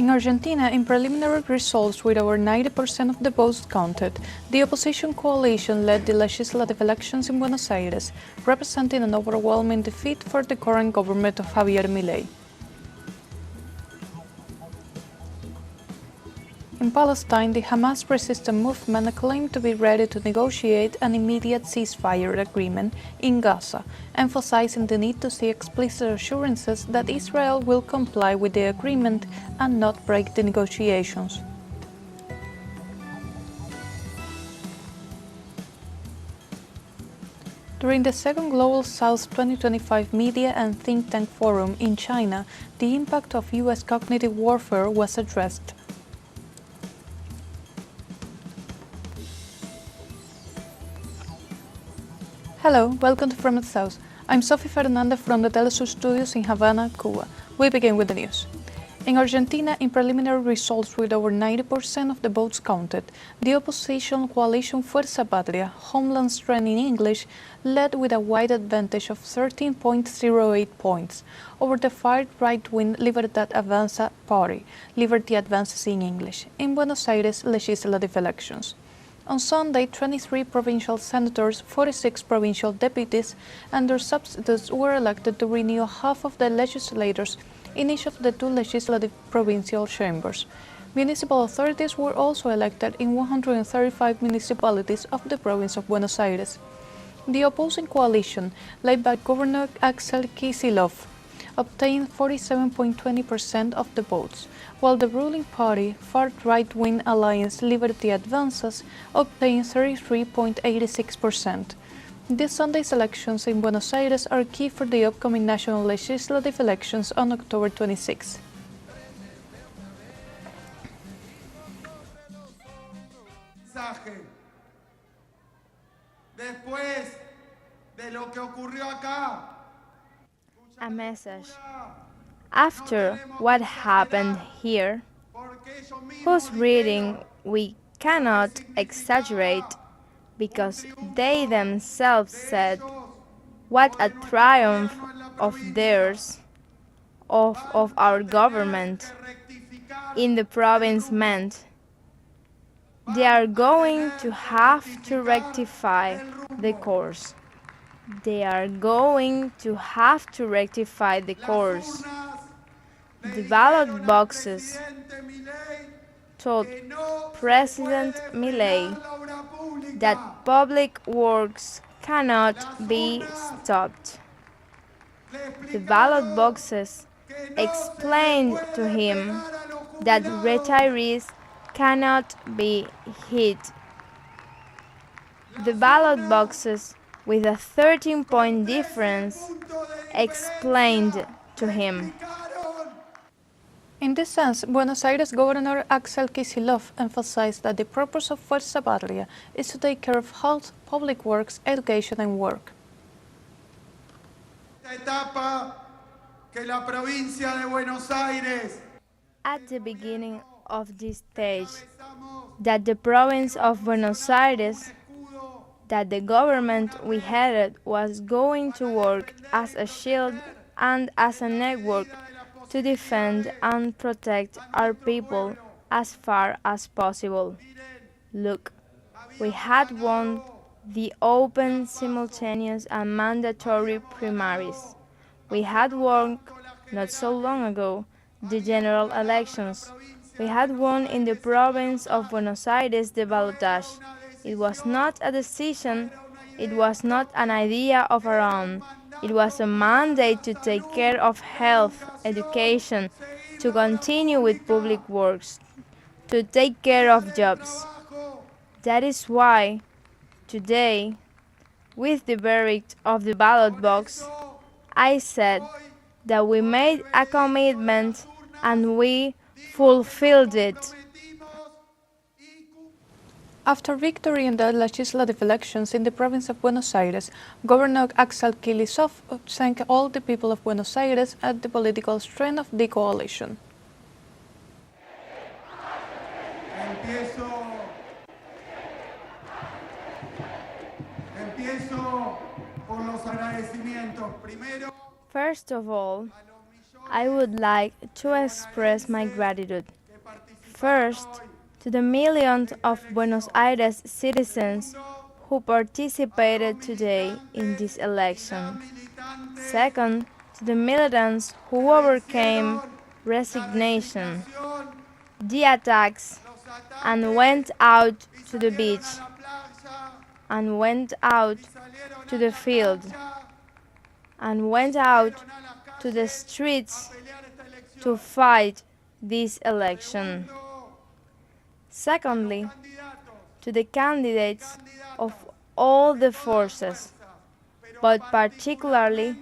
In Argentina, in preliminary results with over 90% of the votes counted, the opposition coalition led the legislative elections in Buenos Aires, representing an overwhelming defeat for the current government of Javier Milei. In Palestine, the Hamas resistance movement claimed to be ready to negotiate an immediate ceasefire agreement in Gaza, emphasizing the need to see explicit assurances that Israel will comply with the agreement and not break the negotiations. During the second Global South 2025 Media and Think Tank Forum in China, the impact of U.S. cognitive warfare was addressed. Hello, welcome to From the South. I'm Sophie Fernandez from the teleSUR studios in Havana, Cuba. We begin with the news. In Argentina, in preliminary results with over 90% of the votes counted, the opposition coalition Fuerza Patria, Homeland Strength in English, led with a wide advantage of 13.08 points over the far right-wing Libertad Avanza party, Liberty Advances in English, in Buenos Aires legislative elections. On Sunday, 23 provincial senators, 46 provincial deputies, and their substitutes were elected to renew half of the legislators in each of the two legislative provincial chambers. Municipal authorities were also elected in 135 municipalities of the province of Buenos Aires. The opposing coalition, led by Governor Axel Kicillof, obtained 47.20% of the votes, while the ruling party, far right-wing alliance Liberty Advances, obtained 33.86%. This Sunday's elections in Buenos Aires are key for the upcoming national legislative elections on October 26. A message. After what happened here, whose reading we cannot exaggerate, because they themselves said what a triumph of theirs, of our government, in the province meant. They are going to have to rectify the course. They are going to have to rectify the course. The ballot boxes told President Milei that public works cannot be stopped. The ballot boxes explained to him that retirees cannot be hit. The ballot boxes, with a 13-point difference, explained to him. In this sense, Buenos Aires Governor Axel Kicillof emphasized that the purpose of Fuerza Patria is to take care of health, public works, education and work. At the beginning of this stage, that the province of Buenos Aires, that the government we headed was going to work as a shield and as a network to defend and protect our people as far as possible. Look, we had won the open, simultaneous and mandatory primaries. We had won, not so long ago, the general elections. We had won in the province of Buenos Aires the ballotage. It was not a decision, it was not an idea of our own. It was a mandate to take care of health, education, to continue with public works, to take care of jobs. That is why, today, with the verdict of the ballot box, I said that we made a commitment and we fulfilled it. After victory in the legislative elections in the province of Buenos Aires, Governor Axel Kicillof thanked all the people of Buenos Aires and the political strength of the coalition. First of all, I would like to express my gratitude. First, to the millions of Buenos Aires citizens who participated today in this election. Second, to the militants who overcame resignation, the attacks, and went out to the beach, and went out to the field, and went out to the streets to fight this election. Secondly, to the candidates of all the forces, but particularly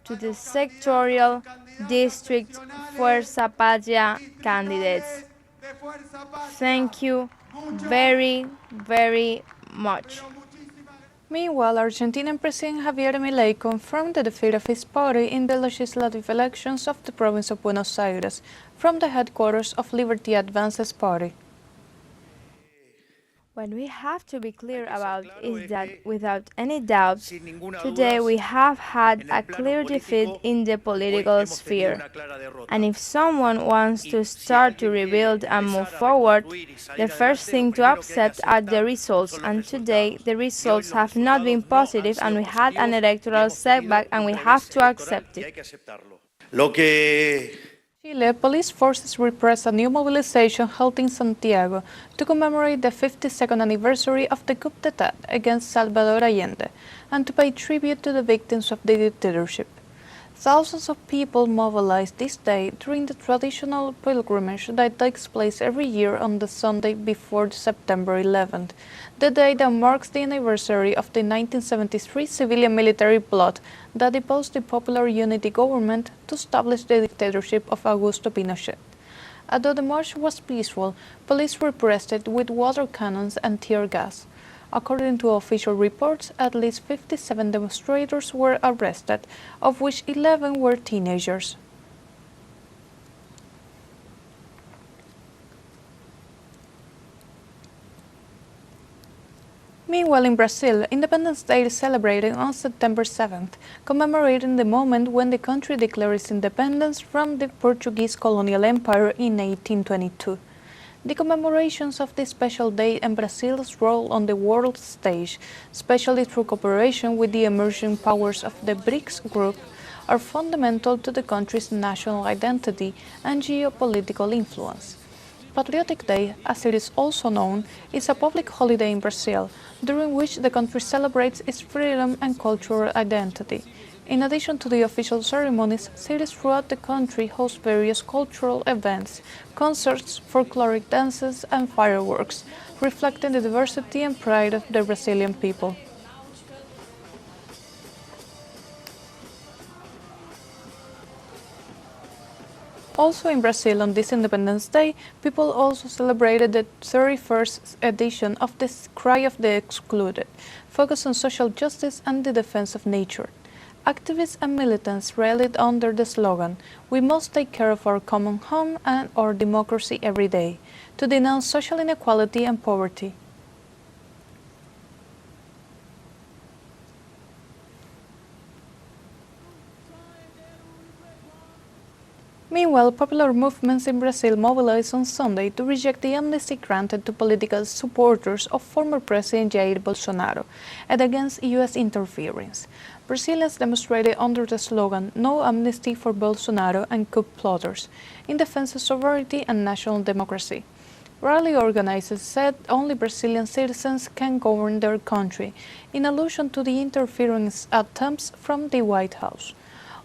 to the sectorial district Fuerza Patria candidates. Thank you very, very much. Meanwhile, Argentinian President Javier Milei confirmed the defeat of his party in the legislative elections of the province of Buenos Aires from the headquarters of Liberty Advance's party. What we have to be clear about is that, without any doubt, today we have had a clear defeat in the political sphere. And if someone wants to start to rebuild and move forward, the first thing to accept are the results. And today the results have not been positive, and we had an electoral setback, and we have to accept it. Chile, police forces repressed a new mobilization held in Santiago to commemorate the 52nd anniversary of the coup d'etat against Salvador Allende and to pay tribute to the victims of the dictatorship. Thousands of people mobilized this day during the traditional pilgrimage that takes place every year on the Sunday before September 11th, the day that marks the anniversary of the 1973 civilian-military plot that deposed the Popular Unity government to establish the dictatorship of Augusto Pinochet. Although the march was peaceful, police repressed it with water cannons and tear gas. According to official reports, at least 57 demonstrators were arrested, of which 11 were teenagers. Meanwhile, in Brazil, Independence Day is celebrated on September 7th, commemorating the moment when the country declared its independence from the Portuguese colonial empire in 1822. The commemorations of this special day and Brazil's role on the world stage, especially through cooperation with the emerging powers of the BRICS group, are fundamental to the country's national identity and geopolitical influence. Patriotic Day, as it is also known, is a public holiday in Brazil, during which the country celebrates its freedom and cultural identity. In addition to the official ceremonies, cities throughout the country host various cultural events, concerts, folkloric dances, and fireworks, reflecting the diversity and pride of the Brazilian people. Also in Brazil, on this Independence Day, people also celebrated the 31st edition of the Cry of the Excluded, focused on social justice and the defense of nature. Activists and militants rallied under the slogan, "We must take care of our common home and our democracy every day," to denounce social inequality and poverty. Meanwhile, popular movements in Brazil mobilized on Sunday to reject the amnesty granted to political supporters of former President Jair Bolsonaro and against U.S. interference. Brazilians demonstrated under the slogan "No amnesty for Bolsonaro and coup plotters," in defense of sovereignty and national democracy. Rally organizers said only Brazilian citizens can govern their country, in allusion to the interference attempts from the White House.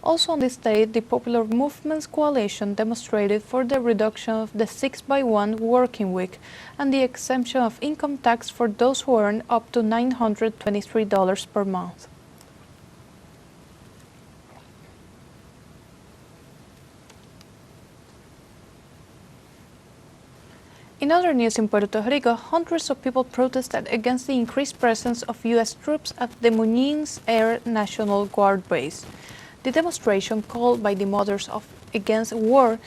Also on this day, the Popular Movement's coalition demonstrated for the reduction of the 6x1 working week and the exemption of income tax for those who earn up to $923 per month. In other news, in Puerto Rico, hundreds of people protested against the increased presence of U.S. troops at the Muñiz Air National Guard base. The demonstration, called by the Mothers Against War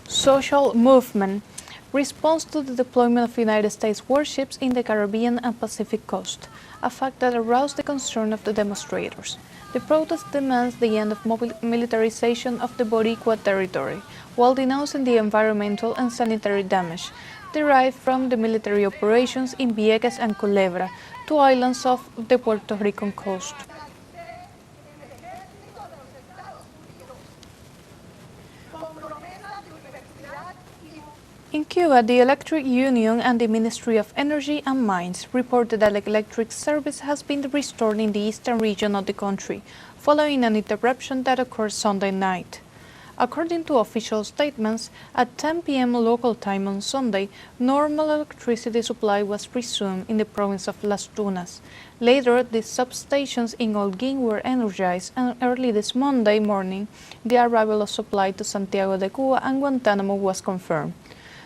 social movement, responds to the deployment of United States warships in the Caribbean and Pacific coast, a fact that aroused the concern of the demonstrators. The protest demands the end of militarization of the Boricua territory, while denouncing the environmental and sanitary damage derived from the military operations in Vieques and Culebra, two islands off the Puerto Rican coast. In Cuba, the Electric Union and the Ministry of Energy and Mines reported that electric service has been restored in the eastern region of the country, following an interruption that occurred Sunday night. According to official statements, at 10 p.m. local time on Sunday, normal electricity supply was resumed in the province of Las Tunas. Later, the substations in Holguín were energized, and early this Monday morning, the arrival of supply to Santiago de Cuba and Guantánamo was confirmed.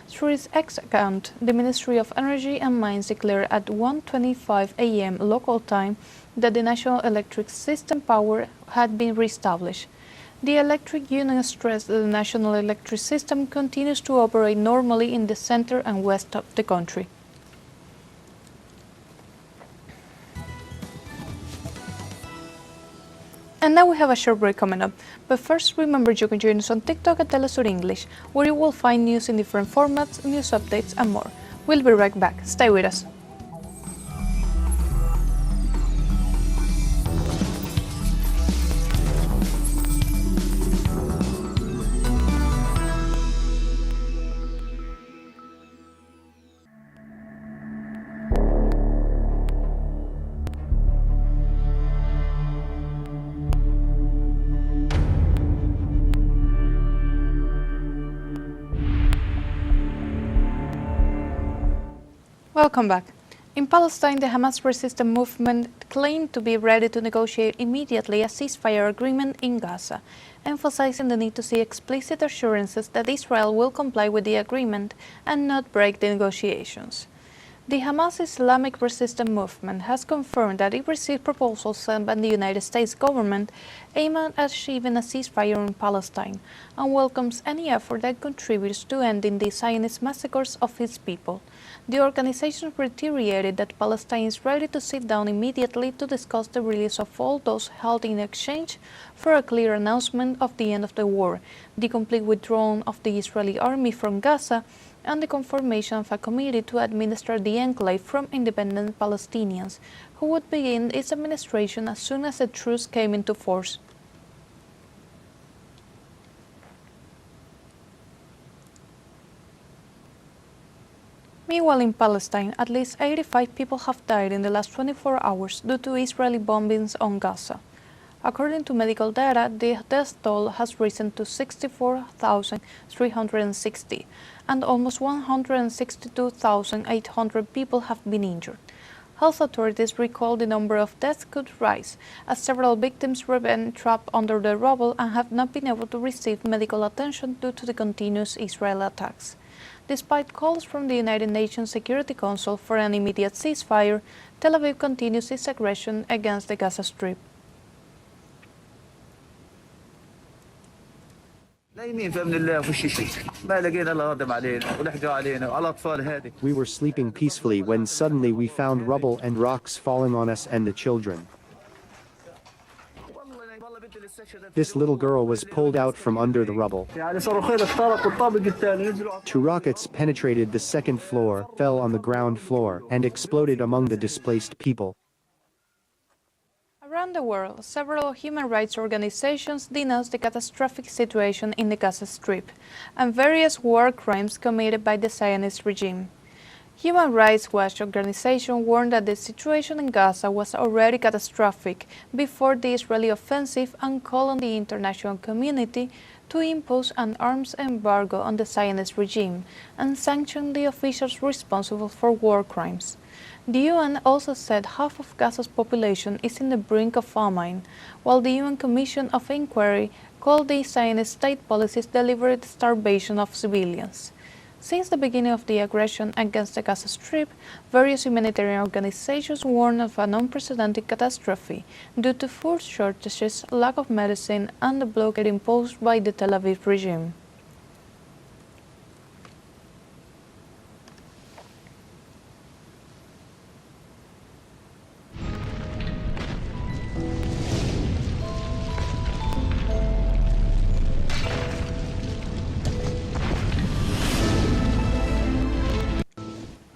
Through its X account, the Ministry of Energy and Mines declared at 1:25 a.m. local time that the national electric system power had been reestablished. The Electric Union stressed that the national electric system continues to operate normally in the center and west of the country. And now we have a short break coming up. But first, remember you can join us on TikTok at teleSUR English, where you will find news in different formats, news updates, and more. We'll be right back. Stay with us. Welcome back. In Palestine, the Hamas resistance movement claimed to be ready to negotiate immediately a ceasefire agreement in Gaza, emphasizing the need to see explicit assurances that Israel will comply with the agreement and not break the negotiations. The Hamas Islamic Resistance Movement has confirmed that it received proposals sent by the United States government aimed at achieving a ceasefire in Palestine and welcomes any effort that contributes to ending the Zionist massacres of its people. The organization reiterated that Palestine is ready to sit down immediately to discuss the release of all those held in exchange for a clear announcement of the end of the war, the complete withdrawal of the Israeli army from Gaza, and the confirmation of a committee to administer the enclave from independent Palestinians, who would begin its administration as soon as the truce came into force. Meanwhile, in Palestine, at least 85 people have died in the last 24 hours due to Israeli bombings on Gaza. According to medical data, the death toll has risen to 64,360, and almost 162,800 people have been injured. Health authorities recall the number of deaths could rise, as several victims remain trapped under the rubble and have not been able to receive medical attention due to the continuous Israeli attacks. Despite calls from the United Nations Security Council for an immediate ceasefire, Tel Aviv continues its aggression against the Gaza Strip. We were sleeping peacefully when suddenly we found rubble and rocks falling on us and the children. This little girl was pulled out from under the rubble. Two rockets penetrated the second floor, fell on the ground floor, and exploded among the displaced people. Around the world, several human rights organizations denounced the catastrophic situation in the Gaza Strip and various war crimes committed by the Zionist regime. Human Rights Watch organization warned that the situation in Gaza was already catastrophic before the Israeli offensive and called on the international community to impose an arms embargo on the Zionist regime and sanction the officials responsible for war crimes. The UN also said half of Gaza's population is in the brink of famine, while the UN Commission of Inquiry called the Zionist state policies deliberate starvation of civilians. Since the beginning of the aggression against the Gaza Strip, various humanitarian organizations warned of an unprecedented catastrophe due to food shortages, lack of medicine, and the blockade imposed by the Tel Aviv regime.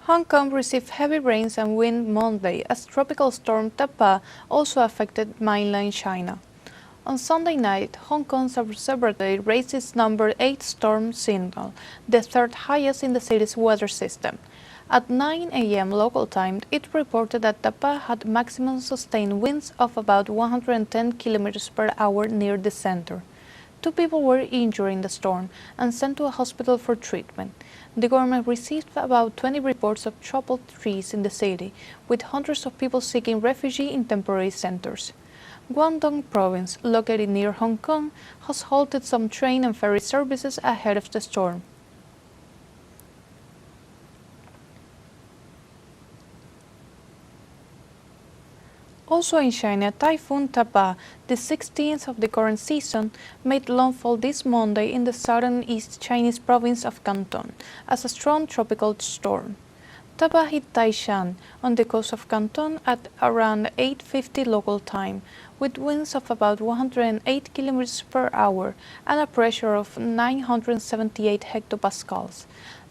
Hong Kong received heavy rains and wind Monday as tropical storm Tapa also affected mainland China. On Sunday night, Hong Kong's observatory raised its number 8 storm signal, the third highest in the city's weather system. At 9 a.m. local time, it reported that Tapa had maximum sustained winds of about 110 km per hour near the center. 2 people were injured in the storm and sent to a hospital for treatment. The government received about 20 reports of toppled trees in the city, with hundreds of people seeking refuge in temporary centers. Guangdong province, located near Hong Kong, has halted some train and ferry services ahead of the storm. Also in China, Typhoon Tapa, the 16th of the current season, made landfall this Monday in the southern East Chinese province of Canton as a strong tropical storm. Tapa hit Taishan on the coast of Canton at around 8:50 local time, with winds of about 108 km per hour and a pressure of 978 hectopascals.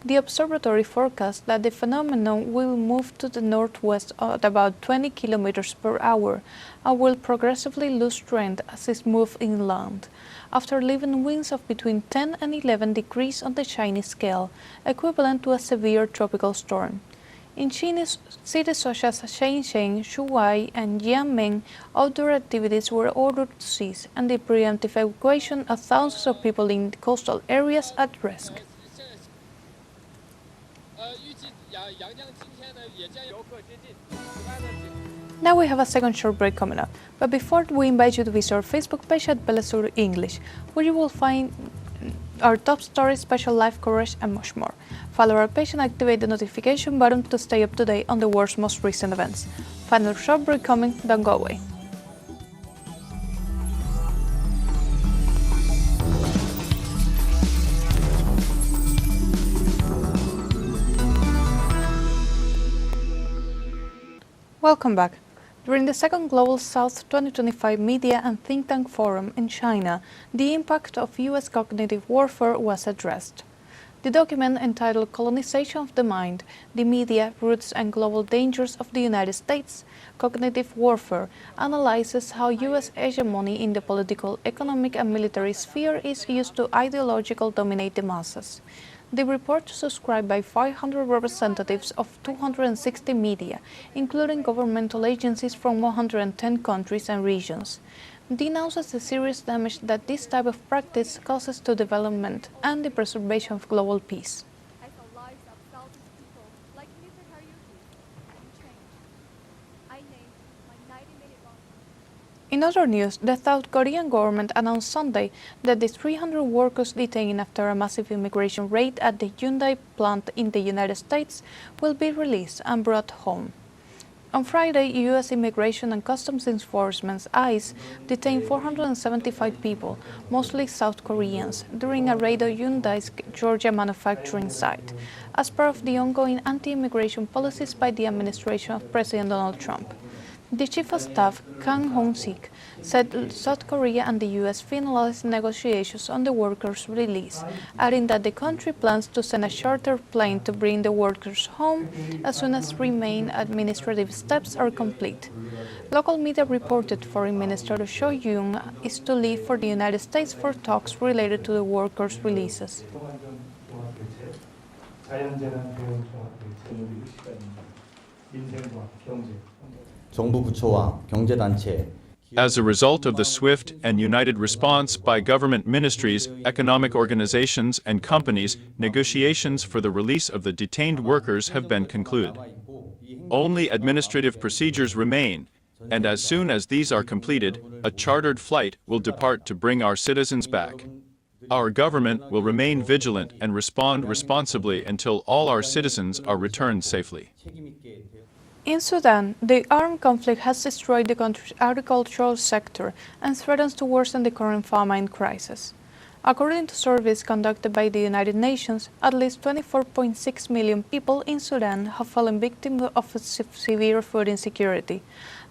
The observatory forecasts that the phenomenon will move to the northwest at about 20 km per hour and will progressively lose strength as it moves inland, after leaving winds of between 10 and 11 degrees on the Chinese scale, equivalent to a severe tropical storm. In Chinese cities such as Shenzhen, Shuai, and Jiangmen, outdoor activities were ordered to cease, and the preemptive evacuation of thousands of people in the coastal areas at risk. Now we have a second short break coming up, but before we invite you to visit our Facebook page at teleSUR English, where you will find our top stories, special live coverage, and much more. Follow our page and activate the notification button to stay up to date on the world's most recent events. Final short break coming, don't go away. Welcome back. During the second Global South 2025 Media and Think Tank Forum in China, the impact of U.S. cognitive warfare was addressed. The document entitled Colonization of the Mind, the Media, Roots and Global Dangers of the United States, Cognitive Warfare, analyzes how U.S. hegemony in the political, economic and military sphere is used to ideologically dominate the masses. The report, subscribed by 500 representatives of 260 media, including governmental agencies from 110 countries and regions, denounces the serious damage that this type of practice causes to development and the preservation of global peace. In other news, the South Korean government announced Sunday that the 300 workers detained after a massive immigration raid at the Hyundai plant in the United States will be released and brought home. On Friday, U.S. Immigration and Customs Enforcement (ICE) detained 475 people, mostly South Koreans, during a raid on Hyundai's Georgia manufacturing site, as part of the ongoing anti-immigration policies by the administration of President Donald Trump. The Chief of Staff, Kang Hong-sik, said South Korea and the U.S. finalized negotiations on the workers' release, adding that the country plans to send a charter plane to bring the workers home as soon as remaining administrative steps are complete. Local media reported Foreign Minister Cho Yoon is to leave for the United States for talks related to the workers' releases. As a result of the swift and united response by government ministries, economic organizations, and companies, negotiations for the release of the detained workers have been concluded. Only administrative procedures remain, and as soon as these are completed, a chartered flight will depart to bring our citizens back. Our government will remain vigilant and respond responsibly until all our citizens are returned safely. In Sudan, the armed conflict has destroyed the country's agricultural sector and threatens to worsen the current famine crisis. According to surveys conducted by the United Nations, at least 24.6 million people in Sudan have fallen victim of severe food insecurity,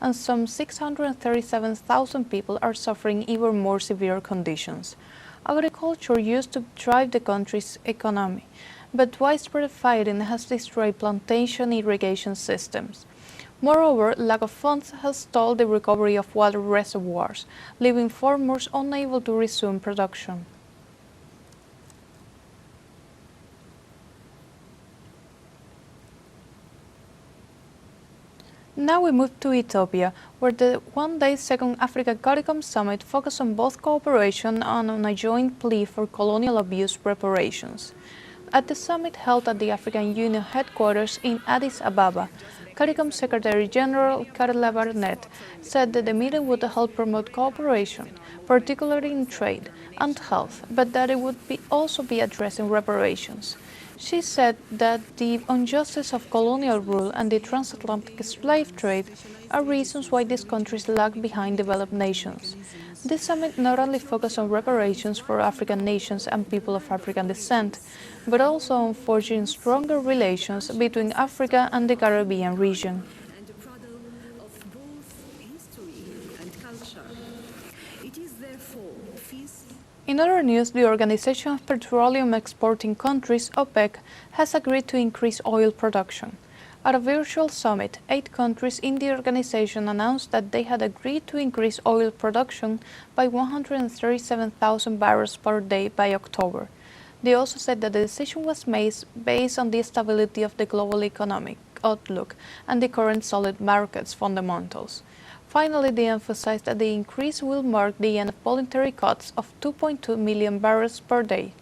and some 637,000 people are suffering even more severe conditions. Agriculture used to drive the country's economy, but widespread fighting has destroyed plantation irrigation systems. Moreover, lack of funds has stalled the recovery of water reservoirs, leaving farmers unable to resume production. Now we move to Ethiopia, where the one-day Second Africa CARICOM Summit focused on both cooperation and on a joint plea for colonial abuse reparations. At the summit held at the African Union headquarters in Addis Ababa, CARICOM Secretary General Carla Barnett said that the meeting would help promote cooperation, particularly in trade and health, but that it would also be addressing reparations. She said that the injustice of colonial rule and the transatlantic slave trade are reasons why these countries lag behind developed nations. This summit not only focused on reparations for African nations and people of African descent, but also on forging stronger relations between Africa and the Caribbean region. And a product of both history and culture. It is therefore feast. In other news, the Organization of Petroleum Exporting Countries, OPEC, has agreed to increase oil production. At a virtual summit, 8 countries in the organization announced that they had agreed to increase oil production by 137,000 barrels per day by October. They also said that the decision was made based on the stability of the global economic outlook and the current solid markets fundamentals. Finally, they emphasized that the increase will mark the end of voluntary cuts of 2.2 million barrels per day.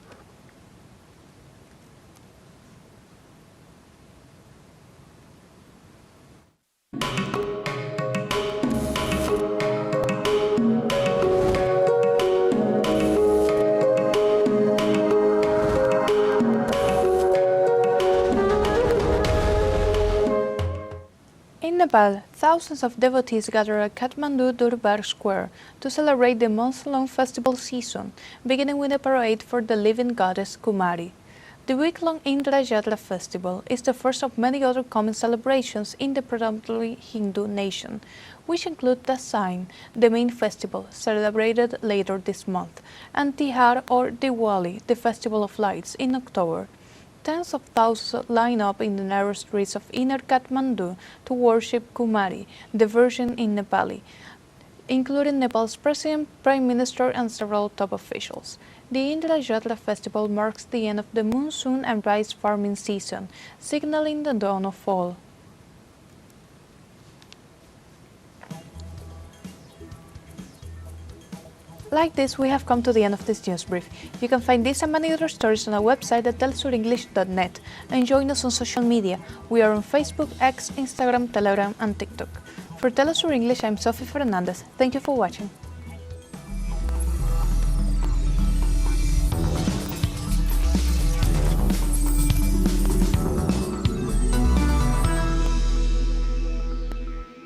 In Nepal, thousands of devotees gather at Kathmandu Durbar Square to celebrate the month-long festival season, beginning with a parade for the living goddess Kumari. The week-long Indra Yatra festival is the first of many other common celebrations in the predominantly Hindu nation, which include Dasain, the main festival, celebrated later this month, and Tihar or Diwali, the festival of lights, in October. Tens of thousands line up in the narrow streets of inner Kathmandu to worship Kumari, the Virgin in Nepali, including Nepal's president, prime minister, and several top officials. The Indra Yatra festival marks the end of the monsoon and rice farming season, signaling the dawn of fall. Like this, we have come to the end of this news brief. You can find this and many other stories on our website at telesurenglish.net and join us on social media. We are on Facebook, X, Instagram, Telegram, and TikTok. For Telesur English, I'm Sophie Fernandez. Thank you for watching.